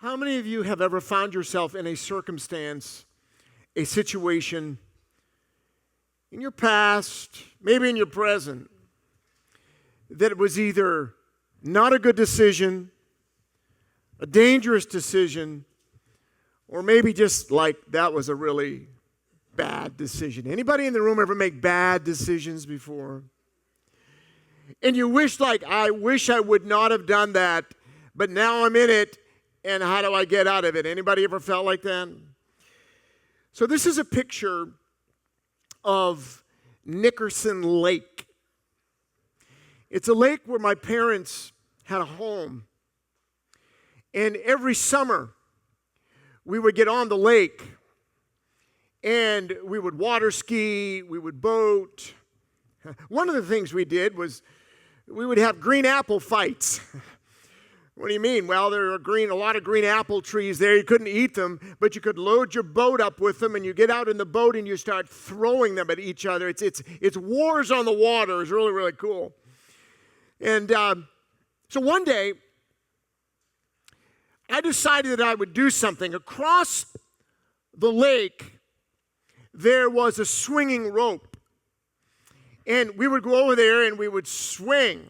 How many of you have ever found yourself in a circumstance, a situation in your past, maybe in your present, that it was either not a good decision, a dangerous decision, or maybe just like that was a really bad decision? Anybody in the room ever make bad decisions before? And you wish, I wish I would not have done that, but now I'm in it, and how do I get out of it? Anybody ever felt like that? So this is a picture of Nickerson Lake. It's a lake where my parents had a home. And every summer, we would get on the lake, and we would water ski, we would boat. One of the things we did was we would have green apple fights. What do you mean? Well, there are a lot of green apple trees there. You couldn't eat them, but you could load your boat up with them, and you get out in the boat and you start throwing them at each other. It's wars on the water. It's really, really cool. And so one day, I decided that I would do something. Across the lake, there was a swinging rope. And we would go over there and we would swing.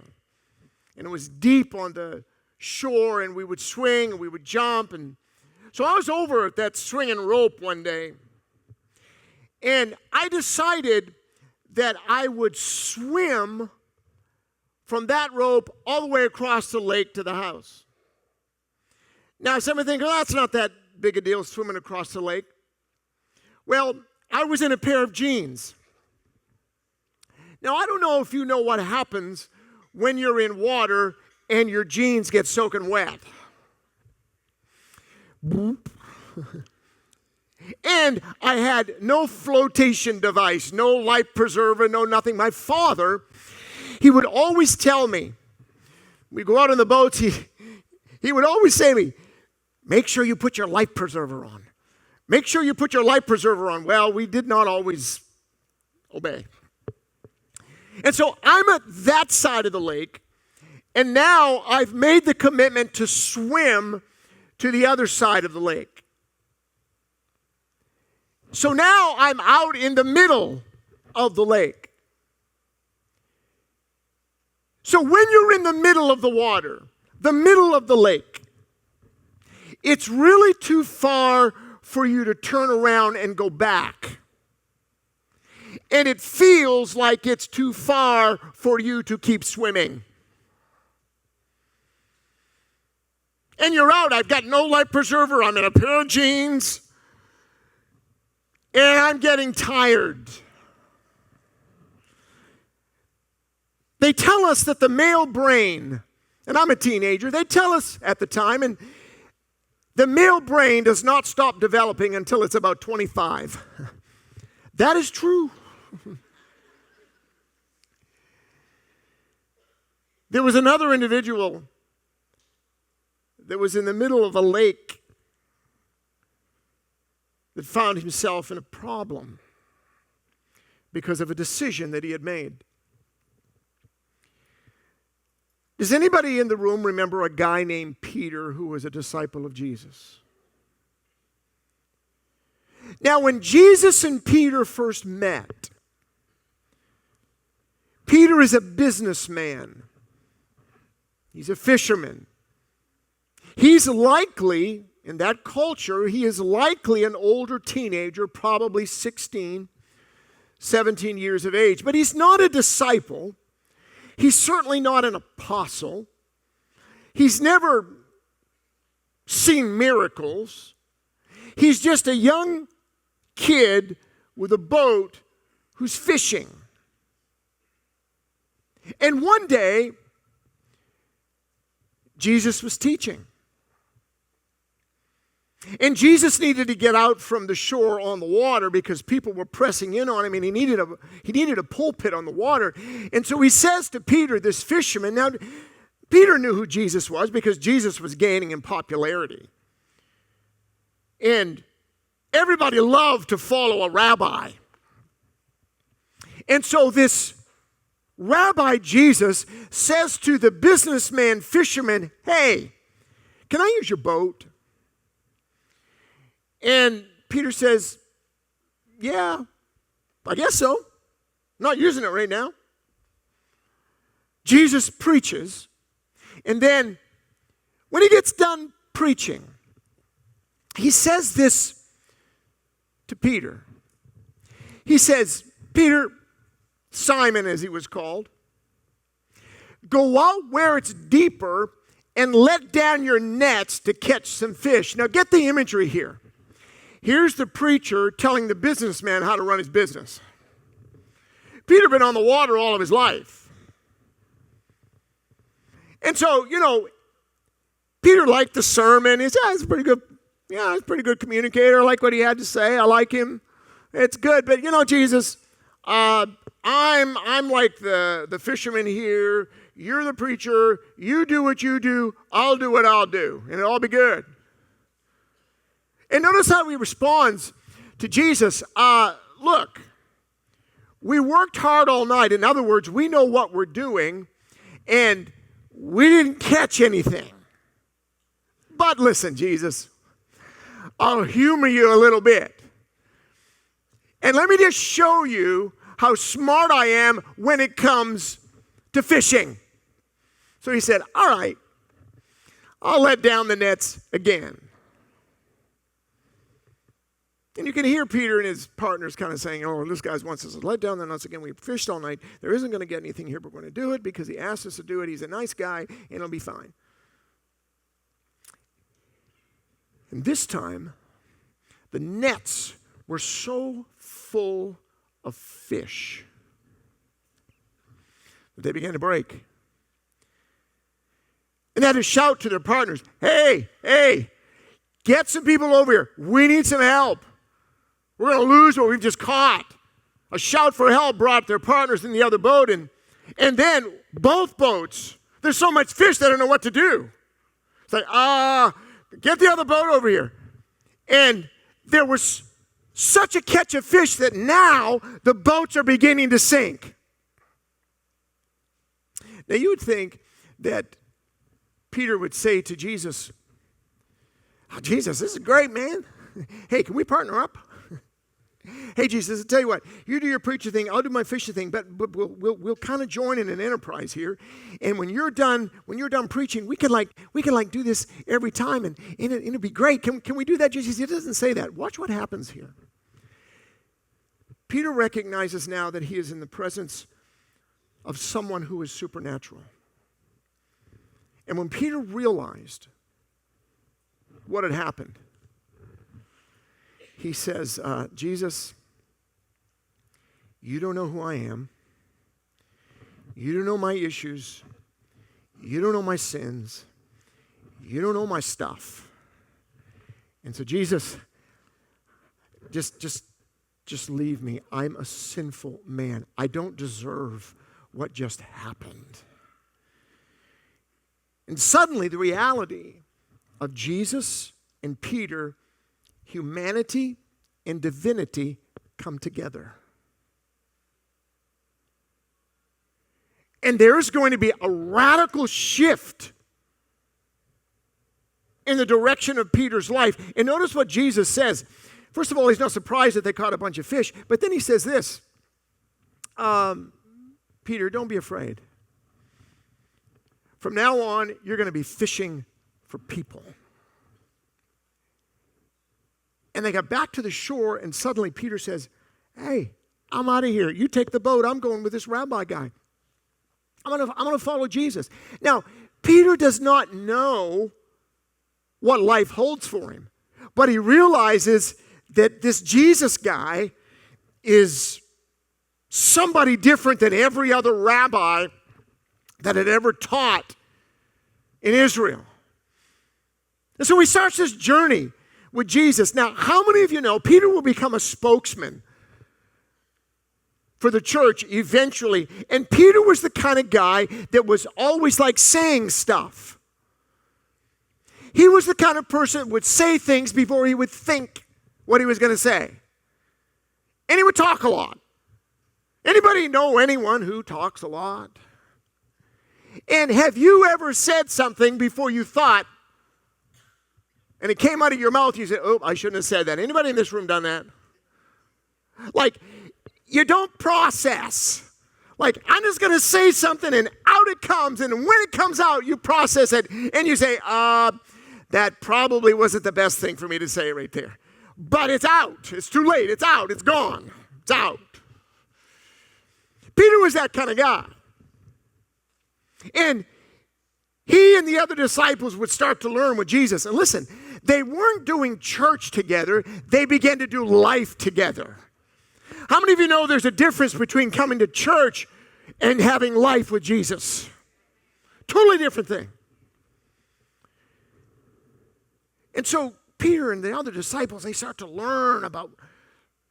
And it was deep on the shore, and we would swing and we would jump. And so I was over at that swinging rope one day, and I decided that I would swim from that rope all the way across the lake to the house. Now, some of you think, oh, that's not that big a deal, swimming across the lake. Well, I was in a pair of jeans. Now, I don't know if you know what happens when you're in water and your jeans get soaking wet. And I had no flotation device, no life preserver, no nothing. My father, he would always tell me, we go out on the boats, he would always say to me, make sure you put your life preserver on. Make sure you put your life preserver on. Well, we did not always obey. And so I'm at that side of the lake, and now I've made the commitment to swim to the other side of the lake. So now I'm out in the middle of the lake. So when you're in the middle of the water, the middle of the lake, it's really too far for you to turn around and go back. And it feels like it's too far for you to keep swimming. And you're out. I've got no life preserver. I'm in a pair of jeans. And I'm getting tired. They tell us that the male brain, and I'm a teenager, they tell us at the time, and the male brain does not stop developing until it's about 25. That is true. There was another individual that was in the middle of a lake that found himself in a problem because of a decision that he had made. Does anybody in the room remember a guy named Peter who was a disciple of Jesus? Now, when Jesus and Peter first met, Peter is a businessman. He's a fisherman. He's likely, in that culture, he is likely an older teenager, probably 16, 17 years of age. But he's not a disciple. He's certainly not an apostle. He's never seen miracles. He's just a young kid with a boat who's fishing. And one day, Jesus was teaching. And Jesus needed to get out from the shore on the water because people were pressing in on him, and he needed a pulpit on the water. And so he says to Peter, this fisherman, now Peter knew who Jesus was because Jesus was gaining in popularity. And everybody loved to follow a rabbi. And so this Rabbi Jesus says to the businessman fisherman, hey, can I use your boat? And Peter says, yeah, I guess so. I'm not using it right now. Jesus preaches, and then when he gets done preaching, he says this to Peter. He says, Peter, Simon as he was called, go out where it's deeper and let down your nets to catch some fish. Now get the imagery here. Here's the preacher telling the businessman how to run his business. Peter been on the water all of his life. And so, Peter liked the sermon. He said, it's pretty good. Yeah, he's a pretty good communicator. I like what he had to say. I like him. It's good. But, Jesus, I'm like the fisherman here. You're the preacher. You do what you do. I'll do what I'll do. And it'll all be good. And notice how he responds to Jesus. Look, we worked hard all night. In other words, we know what we're doing. And we didn't catch anything. But listen, Jesus, I'll humor you a little bit. And let me just show you how smart I am when it comes to fishing. So he said, all right, I'll let down the nets again. And you can hear Peter and his partners kind of saying, oh, this guy wants us to let down the nets again. We fished all night. There isn't going to get anything here, but we're going to do it because he asked us to do it. He's a nice guy, and it'll be fine. And this time, the nets were so full of fish that they began to break. And they had to shout to their partners, hey, get some people over here. We need some help. We're going to lose what we've just caught. A shout for help brought their partners in the other boat. And then both boats, there's so much fish they don't know what to do. It's like, get the other boat over here. And there was such a catch of fish that now the boats are beginning to sink. Now you would think that Peter would say to Jesus, oh, Jesus, this is great, man. Hey, can we partner up? Hey, Jesus, I'll tell you what, you do your preacher thing, I'll do my fisher thing, but we'll kind of join in an enterprise here. And when you're done preaching, we can do this every time, and it'll be great. Can we do that, Jesus? He doesn't say that. Watch what happens here. Peter recognizes now that he is in the presence of someone who is supernatural. And when Peter realized what had happened, he says, Jesus, you don't know who I am. You don't know my issues. You don't know my sins. You don't know my stuff. And so, Jesus, just leave me. I'm a sinful man. I don't deserve what just happened. And suddenly the reality of Jesus and Peter, humanity and divinity, come together. And there's going to be a radical shift in the direction of Peter's life. And notice what Jesus says. First of all, he's not surprised that they caught a bunch of fish. But then he says this, Peter, don't be afraid. From now on, you're going to be fishing for people. And they got back to the shore, and suddenly Peter says, hey, I'm out of here. You take the boat. I'm going with this rabbi guy. I'm going to follow Jesus. Now, Peter does not know what life holds for him, but he realizes that this Jesus guy is somebody different than every other rabbi that had ever taught in Israel. And so he starts this journey with Jesus. Now, how many of you know Peter will become a spokesman for the church eventually? And Peter was the kind of guy that was always like saying stuff. He was the kind of person that would say things before he would think what he was going to say. And he would talk a lot. Anybody know anyone who talks a lot? And have you ever said something before you thought and it came out of your mouth, you say, oh, I shouldn't have said that. Anybody in this room done that? Like, you don't process. Like, I'm just going to say something, and out it comes, and when it comes out, you process it, and you say, that probably wasn't the best thing for me to say right there. But it's out. It's too late. It's out. It's gone. It's out. Peter was that kind of guy. And he and the other disciples would start to learn with Jesus. And listen, they weren't doing church together. They began to do life together. How many of you know there's a difference between coming to church and having life with Jesus? Totally different thing. And so Peter and the other disciples, they start to learn about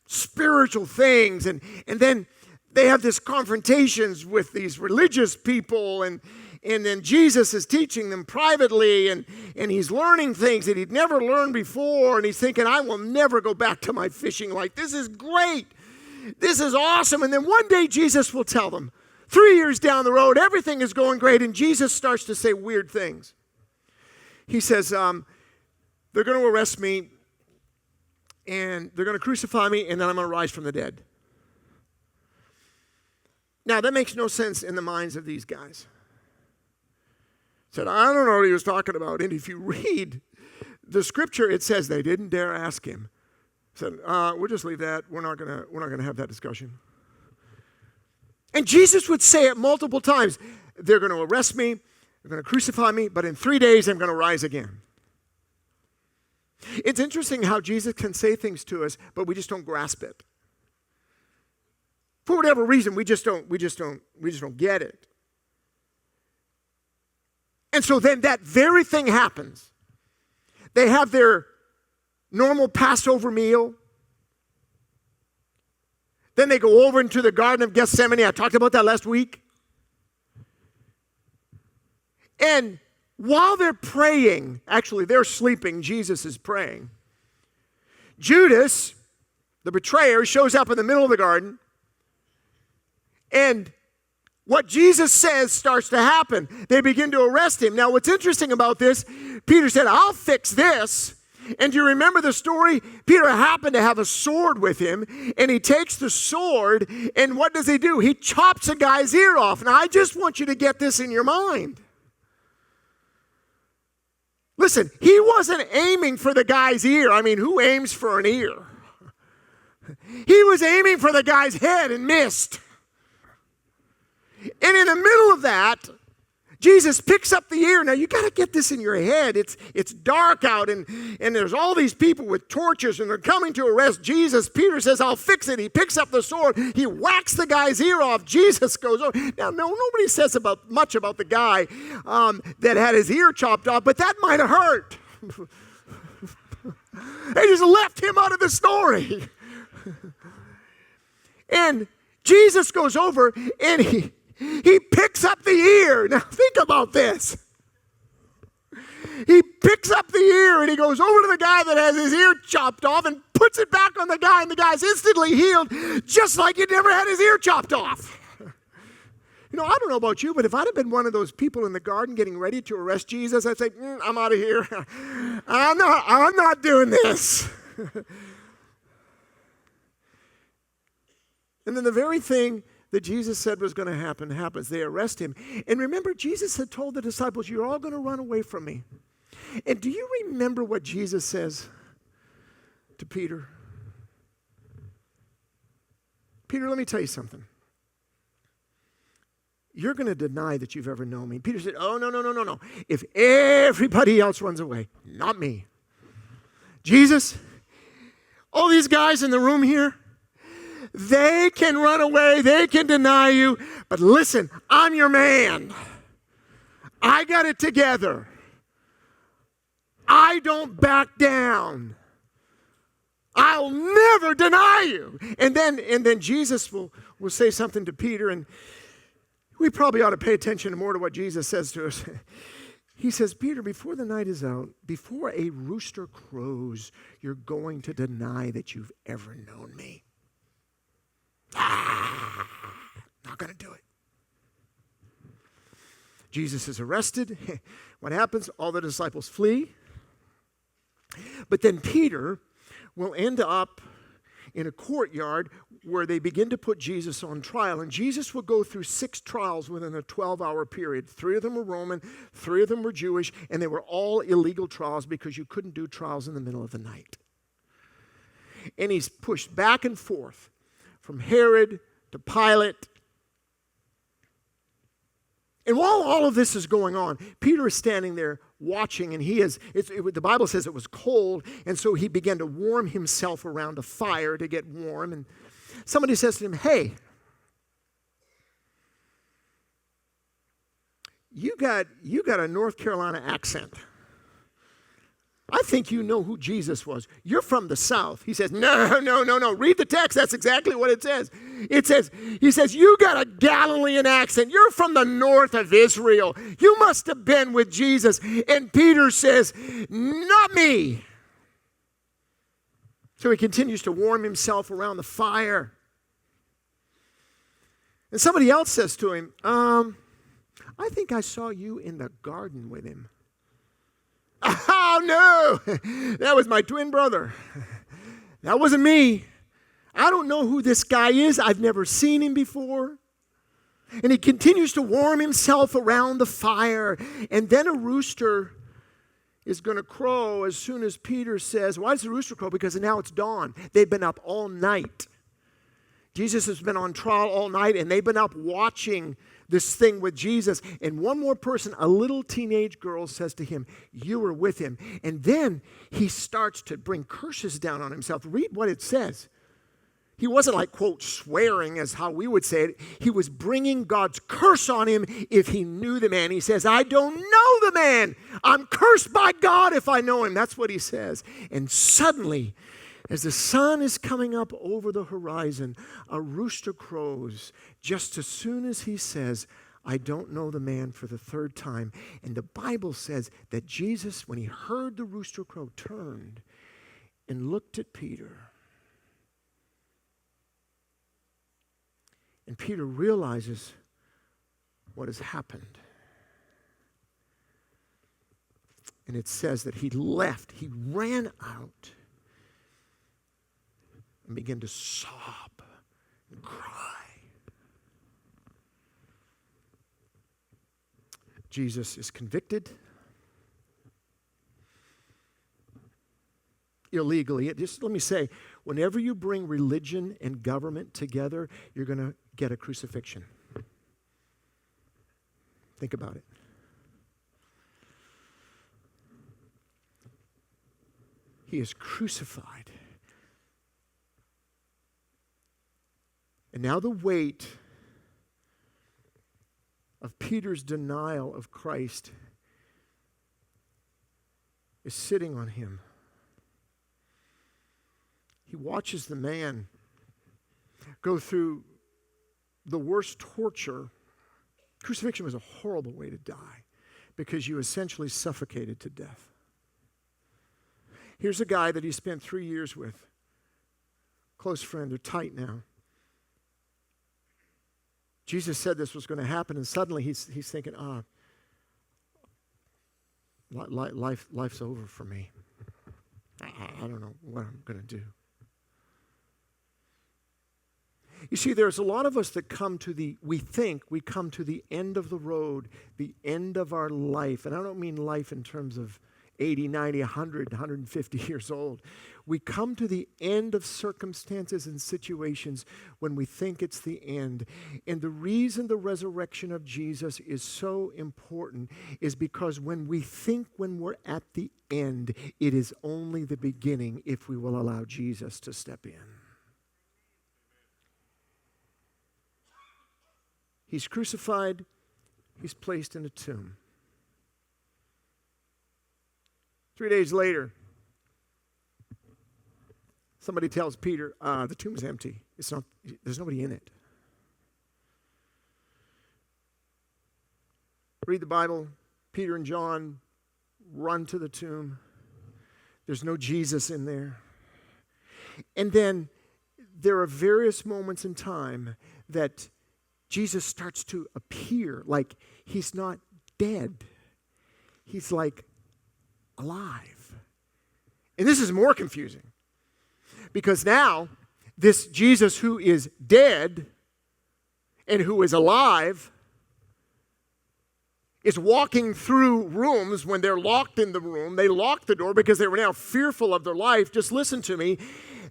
spiritual things. And then they have these confrontations with these religious people. And then Jesus is teaching them privately. And he's learning things that he'd never learned before. And he's thinking, I will never go back to my fishing life. This is great. This is awesome. And then one day Jesus will tell them, 3 years down the road, everything is going great. And Jesus starts to say weird things. He says, they're going to arrest me, and they're going to crucify me, and then I'm going to rise from the dead. Now, that makes no sense in the minds of these guys. Said, I don't know what he was talking about. And if you read the scripture, it says they didn't dare ask him. Said, we'll just leave that. We're not going to have that discussion. And Jesus would say it multiple times. They're going to arrest me. They're going to crucify me. But in 3 days, I'm going to rise again. It's interesting how Jesus can say things to us, but we just don't grasp it. For whatever reason, we just don't get it. And so then that very thing happens. They have their normal Passover meal. Then they go over into the Garden of Gethsemane. I talked about that last week. And while they're praying, actually they're sleeping, Jesus is praying. Judas, the betrayer, shows up in the middle of the garden. And what Jesus says starts to happen. They begin to arrest him. Now, what's interesting about this, Peter said, I'll fix this. And do you remember the story? Peter happened to have a sword with him, and he takes the sword, and what does he do? He chops a guy's ear off. Now, I just want you to get this in your mind. Listen, he wasn't aiming for the guy's ear. I mean, who aims for an ear? He was aiming for the guy's head and missed. And in the middle of that, Jesus picks up the ear. Now, you got to get this in your head. It's dark out, and there's all these people with torches, and they're coming to arrest Jesus. Peter says, I'll fix it. He picks up the sword. He whacks the guy's ear off. Jesus goes over. Now, nobody says much about the guy that had his ear chopped off, but that might have hurt. They just left him out of the story. And Jesus goes over, and he picks up the ear. Now think about this. He picks up the ear and he goes over to the guy that has his ear chopped off and puts it back on the guy, and the guy's instantly healed, just like he never had his ear chopped off. You know, I don't know about you, but if I'd have been one of those people in the garden getting ready to arrest Jesus, I'd say, I'm out of here. I'm not doing this. And then the very thing that Jesus said was going to happen happens. They arrest him. And remember, Jesus had told the disciples, you're all going to run away from me. And do you remember what Jesus says to Peter? Peter, let me tell you something. You're going to deny that you've ever known me. Peter said, oh, no. If everybody else runs away, not me. Jesus, all these guys in the room here, they can run away, they can deny you, but listen, I'm your man. I got it together. I don't back down. I'll never deny you. And then Jesus will say something to Peter, and we probably ought to pay attention more to what Jesus says to us. He says, Peter, before the night is out, before a rooster crows, you're going to deny that you've ever known me. Not going to do it. Jesus is arrested. What happens? All the disciples flee. But then Peter will end up in a courtyard where they begin to put Jesus on trial. And Jesus will go through 6 trials within a 12-hour period. 3 of them were Roman, 3 of them were Jewish, and they were all illegal trials because you couldn't do trials in the middle of the night. And he's pushed back and forth from Herod to Pilate. And while all of this is going on, Peter is standing there watching, and the Bible says it was cold, and so he began to warm himself around a fire to get warm. And somebody says to him, hey, you got a North Carolina accent. I think you know who Jesus was. You're from the South. He says, no. Read the text. That's exactly what it says. He says, you got a Galilean accent. You're from the north of Israel. You must have been with Jesus. And Peter says, not me. So he continues to warm himself around the fire. And somebody else says to him, I think I saw you in the garden with him. Oh, no, that was my twin brother. That wasn't me. I don't know who this guy is. I've never seen him before. And he continues to warm himself around the fire. And then a rooster is going to crow as soon as Peter says, why does the rooster crow? Because now it's dawn. They've been up all night. Jesus has been on trial all night, and they've been up watching this thing with Jesus. And one more person, a little teenage girl, says to him, you were with him. And then he starts to bring curses down on himself. Read what it says. He wasn't like, quote, swearing as how we would say it. He was bringing God's curse on him if he knew the man. He says, I don't know the man. I'm cursed by God if I know him. That's what he says. And suddenly, as the sun is coming up over the horizon, a rooster crows just as soon as he says, I don't know the man, for the 3rd time. And the Bible says that Jesus, when he heard the rooster crow, turned and looked at Peter. And Peter realizes what has happened. And it says that he left, he ran out and began to sob and cry. Jesus is convicted illegally. Just let me say, whenever you bring religion and government together, you're going to get a crucifixion. Think about it. He is crucified. And now the weight of Peter's denial of Christ is sitting on him. He watches the man go through the worst torture. Crucifixion was a horrible way to die because you essentially suffocated to death. Here's a guy that he spent 3 years with. Close friend, they're tight now. Jesus said this was going to happen, and suddenly he's thinking, life's over for me. I don't know what I'm going to do. You see, there's a lot of us that we think we come to the end of the road, the end of our life. And I don't mean life in terms of 80, 90, 100, 150 years old. We come to the end of circumstances and situations when we think it's the end. And the reason the resurrection of Jesus is so important is because when we think when we're at the end, it is only the beginning if we will allow Jesus to step in. He's crucified. He's placed in a tomb. 3 days later, somebody tells Peter, the tomb is empty. There's nobody in it. Read the Bible. Peter and John run to the tomb. There's no Jesus in there. And then there are various moments in time that Jesus starts to appear like he's not dead. He's like alive. And this is more confusing because now this Jesus who is dead and who is alive is walking through rooms when they're locked in the room. They locked the door because they were now fearful of their life. Just listen to me.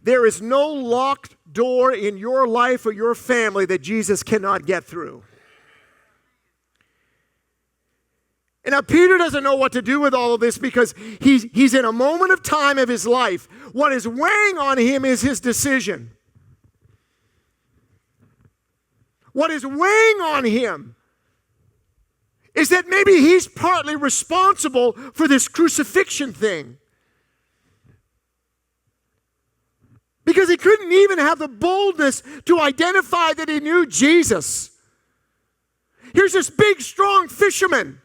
There is no locked door in your life or your family that Jesus cannot get through. And now Peter doesn't know what to do with all of this because he's in a moment of time of his life. What is weighing on him is his decision. What is weighing on him is that maybe he's partly responsible for this crucifixion thing. Because he couldn't even have the boldness to identify that he knew Jesus. Here's this big, strong fisherman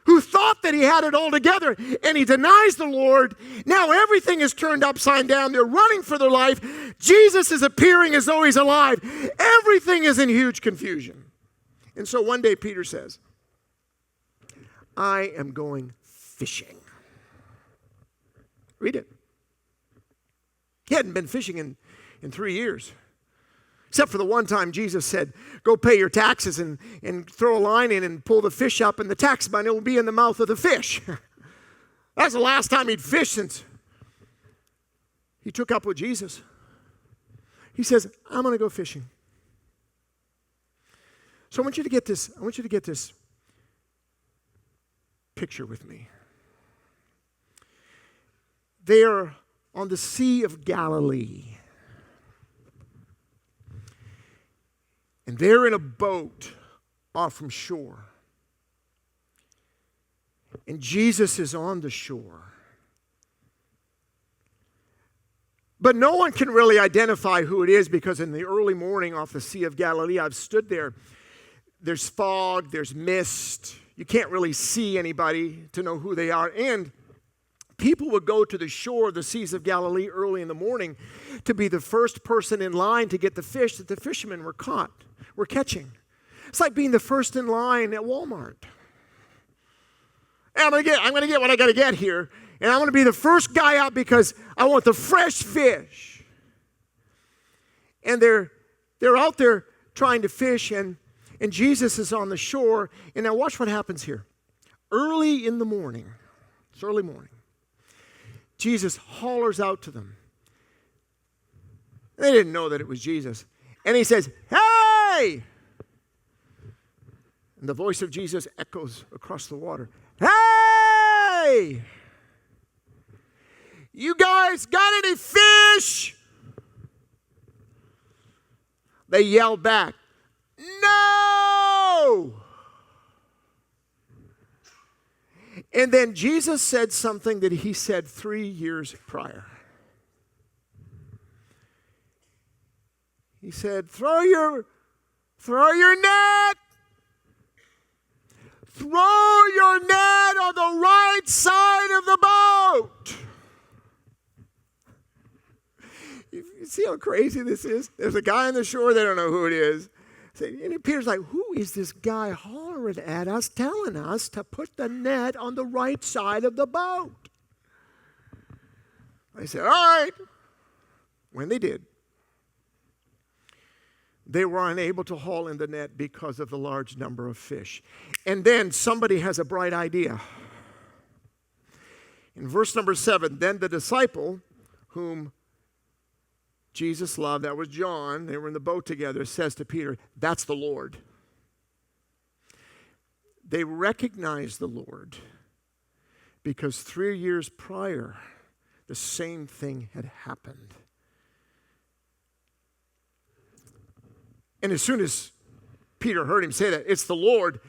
who thought that he had it all together, and he denies the Lord. Now everything is turned upside down. They're running for their life. Jesus is appearing as though he's alive. Everything is in huge confusion. And so one day Peter says, I am going fishing. Read it. He hadn't been fishing in 3 years. Except for the one time Jesus said, go pay your taxes and throw a line in and pull the fish up, and the tax money will be in the mouth of the fish. That's the last time he'd fished since he took up with Jesus. He says, I'm going to go fishing. So I want you to get this picture with me. They are on the Sea of Galilee. And they're in a boat off from shore. And Jesus is on the shore. But no one can really identify who it is because in the early morning off the Sea of Galilee, I've stood there. There's fog, there's mist. You can't really see anybody to know who they are. And people would go to the shore of the Seas of Galilee early in the morning to be the first person in line to get the fish that the fishermen were catching. It's like being the first in line at Walmart. And I'm going to get what I got to get here, and I'm going to be the first guy out because I want the fresh fish. And they're out there trying to fish, and Jesus is on the shore. And now watch what happens here. Early in the morning, it's early morning, Jesus hollers out to them. They didn't know that it was Jesus. And he says, hey! And the voice of Jesus echoes across the water. Hey! You guys got any fish? They yelled back, no! And then Jesus said something that he said 3 years prior. He said, throw your net. Throw your net on the right side of the boat. You see how crazy this is? There's a guy on the shore, they don't know who it is. And Peter's like, who is this guy hollering at us, telling us to put the net on the right side of the boat? I said, all right. When they did, they were unable to haul in the net because of the large number of fish. And then somebody has a bright idea. In verse number 7, then the disciple whom Jesus loved, that was John, they were in the boat together, says to Peter, that's the Lord. They recognized the Lord because 3 years prior, the same thing had happened. And as soon as Peter heard him say that, it's the Lord,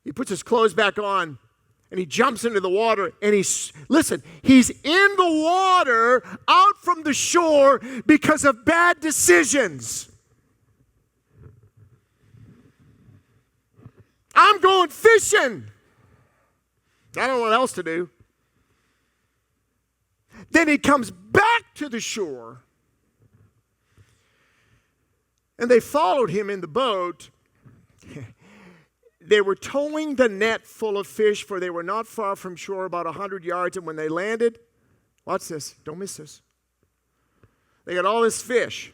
he puts his clothes back on and he jumps into the water and he's in the water out from the shore because of bad decisions. I'm going fishing. I don't know what else to do. Then he comes back to the shore. And they followed him in the boat. They were towing the net full of fish, for they were not far from shore, about 100 yards. And when they landed, watch this, don't miss this. They got all this fish.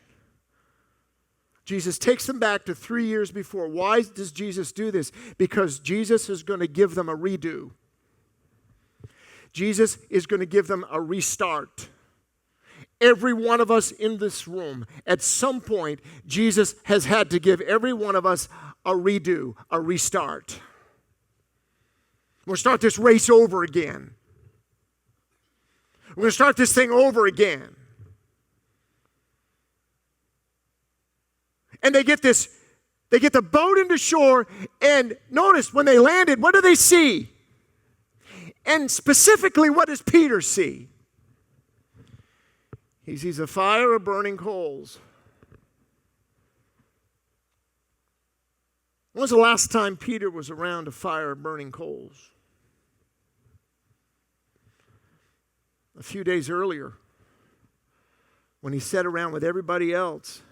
Jesus takes them back to 3 years before. Why does Jesus do this? Because Jesus is going to give them a redo. Jesus is going to give them a restart. Every one of us in this room, at some point, Jesus has had to give every one of us a redo, a restart. We'll start this race over again. We're going to start this thing over again. And they get the boat into shore, and notice when they landed, what do they see? And specifically, what does Peter see? He sees a fire of burning coals. When was the last time Peter was around a fire of burning coals? A few days earlier, when he sat around with everybody else,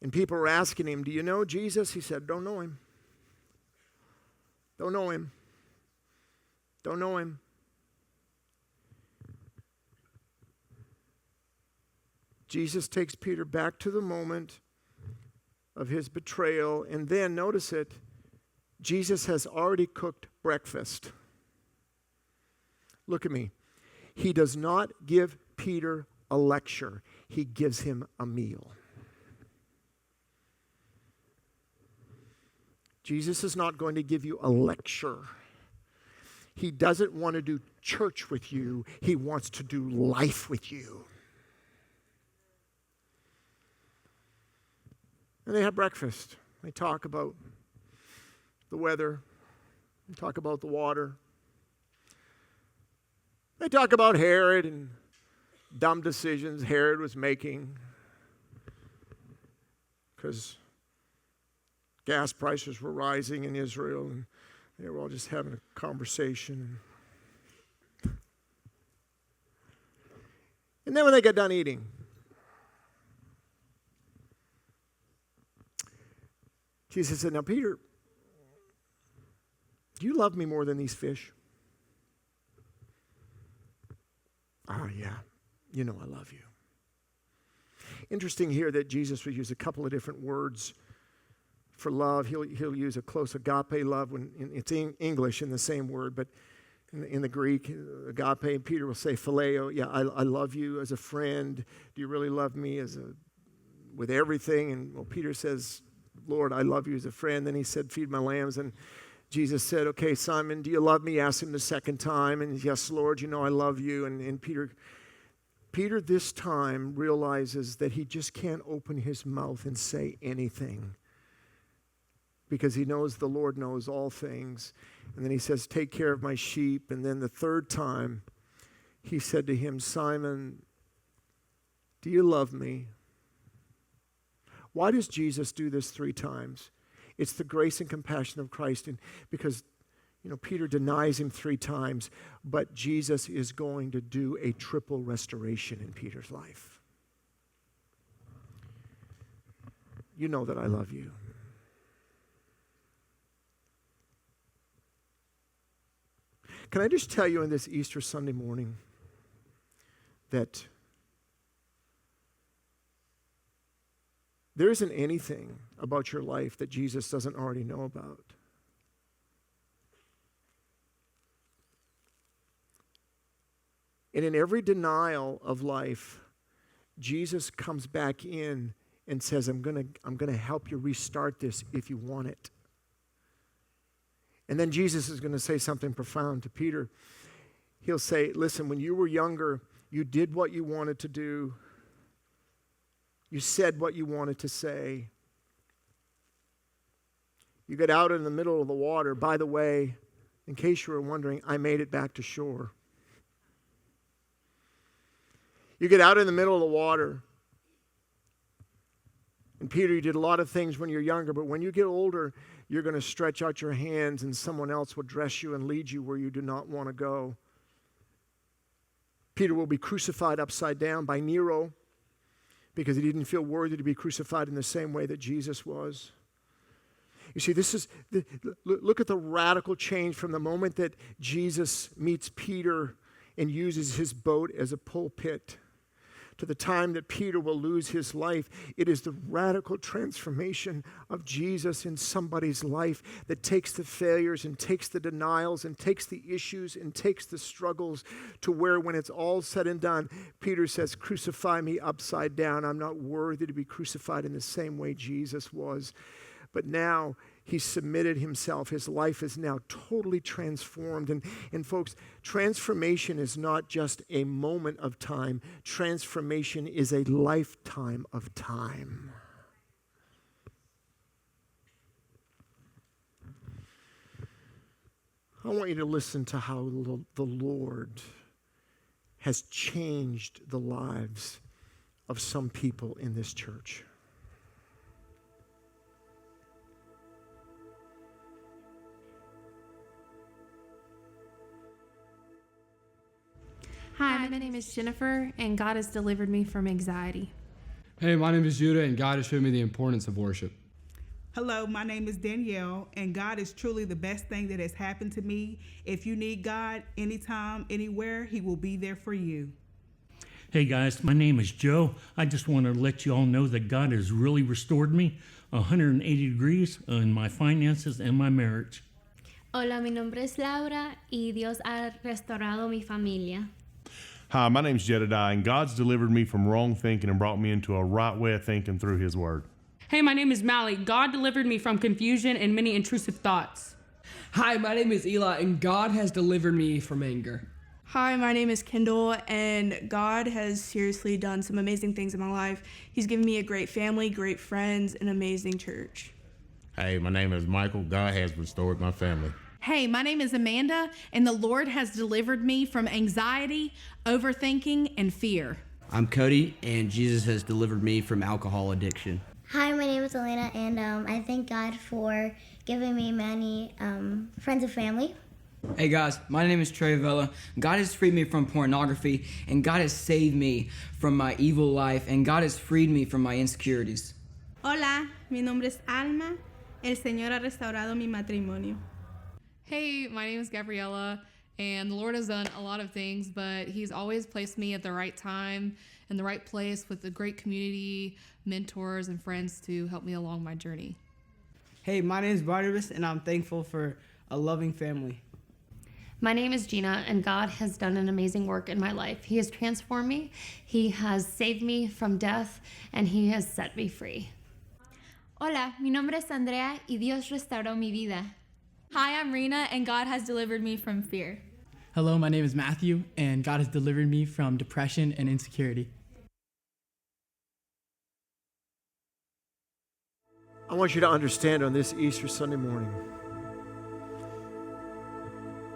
and people were asking him, do you know Jesus? He said, don't know him. Don't know him. Don't know him. Jesus takes Peter back to the moment of his betrayal, and then, notice it, Jesus has already cooked breakfast. Look at me. He does not give Peter a lecture. He gives him a meal. Jesus is not going to give you a lecture. He doesn't want to do church with you. He wants to do life with you. And they have breakfast. They talk about the weather. They talk about the water. They talk about Herod and dumb decisions Herod was making because gas prices were rising in Israel, and they were all just having a conversation. And then when they got done eating, Jesus said, now, Peter, do you love me more than these fish? Yeah, you know I love you. Interesting here that Jesus would use a couple of different words for love. He'll use a close agape love when it's in English in the same word, but in the Greek, agape, Peter will say phileo. Yeah, I love you as a friend. Do you really love me with everything? And well, Peter says, Lord, I love you as a friend. Then he said, feed my lambs. And Jesus said, okay, Simon, do you love me? Asked him the second time. And yes, Lord, you know I love you. And Peter this time realizes that he just can't open his mouth and say anything, because he knows the Lord knows all things. And then he says, take care of my sheep. And then the third time, he said to him, Simon, do you love me? Why does Jesus do this 3 times? It's the grace and compassion of Christ. And because, Peter denies him 3 times, but Jesus is going to do a triple restoration in Peter's life. You know that I love you. Can I just tell you on this Easter Sunday morning that there isn't anything about your life that Jesus doesn't already know about. And in every denial of life, Jesus comes back in and says, I'm gonna help you restart this if you want it. And then Jesus is going to say something profound to Peter. He'll say, listen, when you were younger, you did what you wanted to do. You said what you wanted to say. You got out in the middle of the water. By the way, in case you were wondering, I made it back to shore. You get out in the middle of the water. And Peter, you did a lot of things when you're younger, but when you get older, you're going to stretch out your hands and someone else will dress you and lead you where you do not want to go. Peter will be crucified upside down by Nero because he didn't feel worthy to be crucified in the same way that Jesus was. You see, look at the radical change from the moment that Jesus meets Peter and uses his boat as a pulpit to the time that Peter will lose his life. It is the radical transformation of Jesus in somebody's life that takes the failures and takes the denials and takes the issues and takes the struggles to where when it's all said and done, Peter says, crucify me upside down. I'm not worthy to be crucified in the same way Jesus was. But now he submitted himself. His life is now totally transformed. And folks, transformation is not just a moment of time. Transformation is a lifetime of time. I want you to listen to how the Lord has changed the lives of some people in this church. Hi, my name is Jennifer, and God has delivered me from anxiety. Hey, my name is Judah, and God has shown me the importance of worship. Hello, my name is Danielle, and God is truly the best thing that has happened to me. If you need God anytime, anywhere, He will be there for you. Hey guys, my name is Joe. I just want to let you all know that God has really restored me 180 degrees in my finances and my marriage. Hola, mi nombre es Laura y Dios ha restaurado mi familia. Hi, my name's Jedediah, and God's delivered me from wrong thinking and brought me into a right way of thinking through His Word. Hey, my name is Mally. God delivered me from confusion and many intrusive thoughts. Hi, my name is Eli, and God has delivered me from anger. Hi, my name is Kendall, and God has seriously done some amazing things in my life. He's given me a great family, great friends, an amazing church. Hey, my name is Michael. God has restored my family. Hey, my name is Amanda, and the Lord has delivered me from anxiety, overthinking, and fear. I'm Cody, and Jesus has delivered me from alcohol addiction. Hi, my name is Elena, and I thank God for giving me many friends and family. Hey guys, my name is Trey Vella. God has freed me from pornography, and God has saved me from my evil life, and God has freed me from my insecurities. Hola, mi nombre es Alma. El Señor ha restaurado mi matrimonio. Hey, my name is Gabriella, and the Lord has done a lot of things, but He's always placed me at the right time, in the right place, with a great community, mentors, and friends to help me along my journey. Hey, my name is Barnabas, and I'm thankful for a loving family. My name is Gina, and God has done an amazing work in my life. He has transformed me, He has saved me from death, and He has set me free. Hola, mi nombre es Andrea, y Dios restauró mi vida. Hi, I'm Rena, and God has delivered me from fear. Hello, my name is Matthew, and God has delivered me from depression and insecurity. I want you to understand on this Easter Sunday morning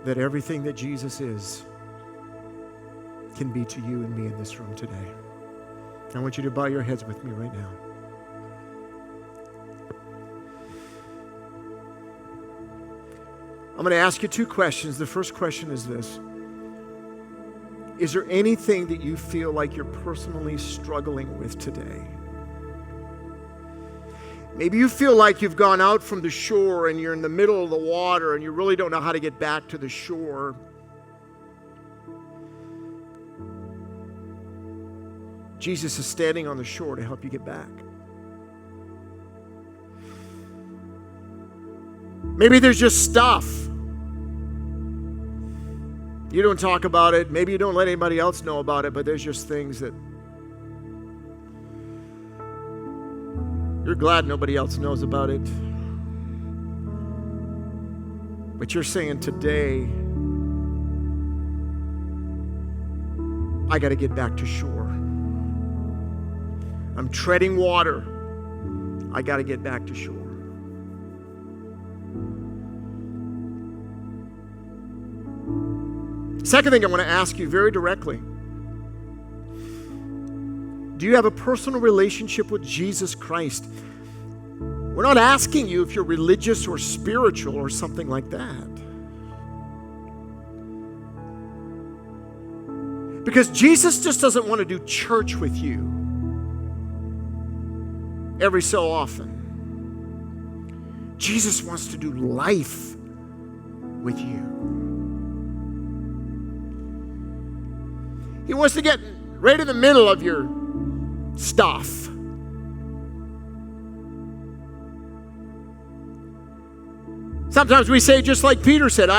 that everything that Jesus is can be to you and me in this room today. I want you to bow your heads with me right now. I'm going to ask you two questions. The first question is this. Is there anything that you feel like you're personally struggling with today? Maybe you feel like you've gone out from the shore and you're in the middle of the water and you really don't know how to get back to the shore. Jesus is standing on the shore to help you get back. Maybe there's just stuff. You don't talk about it. Maybe you don't let anybody else know about it, but there's just things that you're glad nobody else knows about it. But you're saying today, I got to get back to shore. I'm treading water. I got to get back to shore. Second thing I want to ask you very directly. Do you have a personal relationship with Jesus Christ? We're not asking you if you're religious or spiritual or something like that. Because Jesus just doesn't want to do church with you every so often. Jesus wants to do life with you. He wants to get right in the middle of your stuff. Sometimes we say, just like Peter said,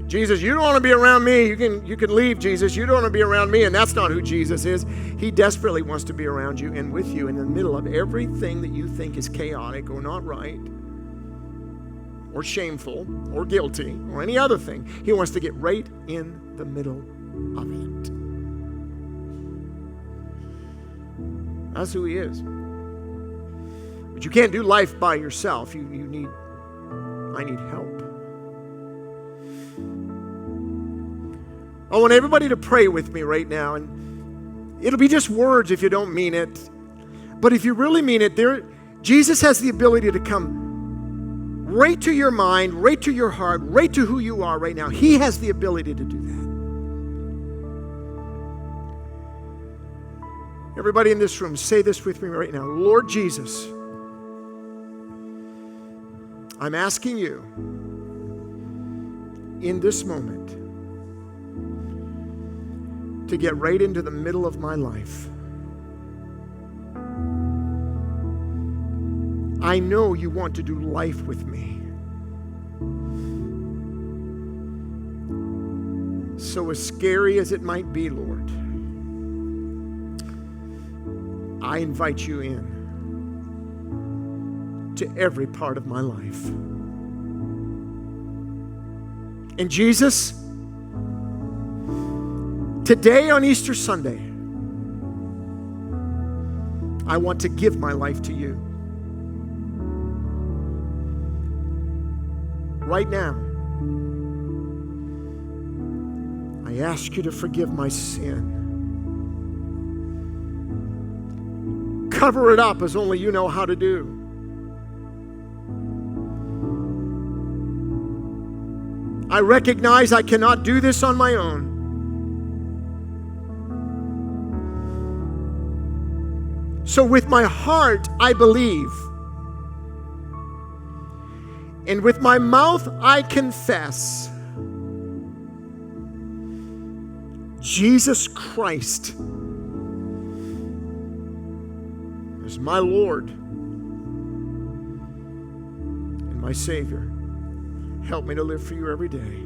Jesus, you don't want to be around me. You can leave, Jesus. You don't want to be around me. And that's not who Jesus is. He desperately wants to be around you and with you in the middle of everything that you think is chaotic or not right or shameful or guilty or any other thing. He wants to get right in the middle of it. That's who he is. But you can't do life by yourself. I need help. I want everybody to pray with me right now, and it'll be just words if you don't mean it. But if you really mean it, Jesus has the ability to come right to your mind, right to your heart, right to who you are right now. He has the ability to do that. Everybody in this room, say this with me right now. Lord Jesus, I'm asking you in this moment to get right into the middle of my life. I know you want to do life with me. So as scary as it might be, Lord, I invite you in to every part of my life. And Jesus, today on Easter Sunday, I want to give my life to you. Right now, I ask you to forgive my sin. Cover it up as only you know how to do. I recognize I cannot do this on my own. So with my heart, I believe. And with my mouth, I confess. Jesus Christ is my Lord and my Savior. Help me to live for you every day.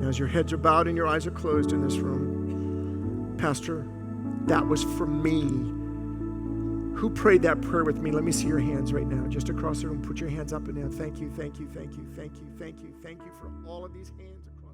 As your heads are bowed and your eyes are closed in this room, Pastor, that was for me. Who prayed that prayer with me? Let me see your hands right now, just across the room. Put your hands up and down. Thank you, thank you, thank you, thank you, thank you, thank you for all of these hands across.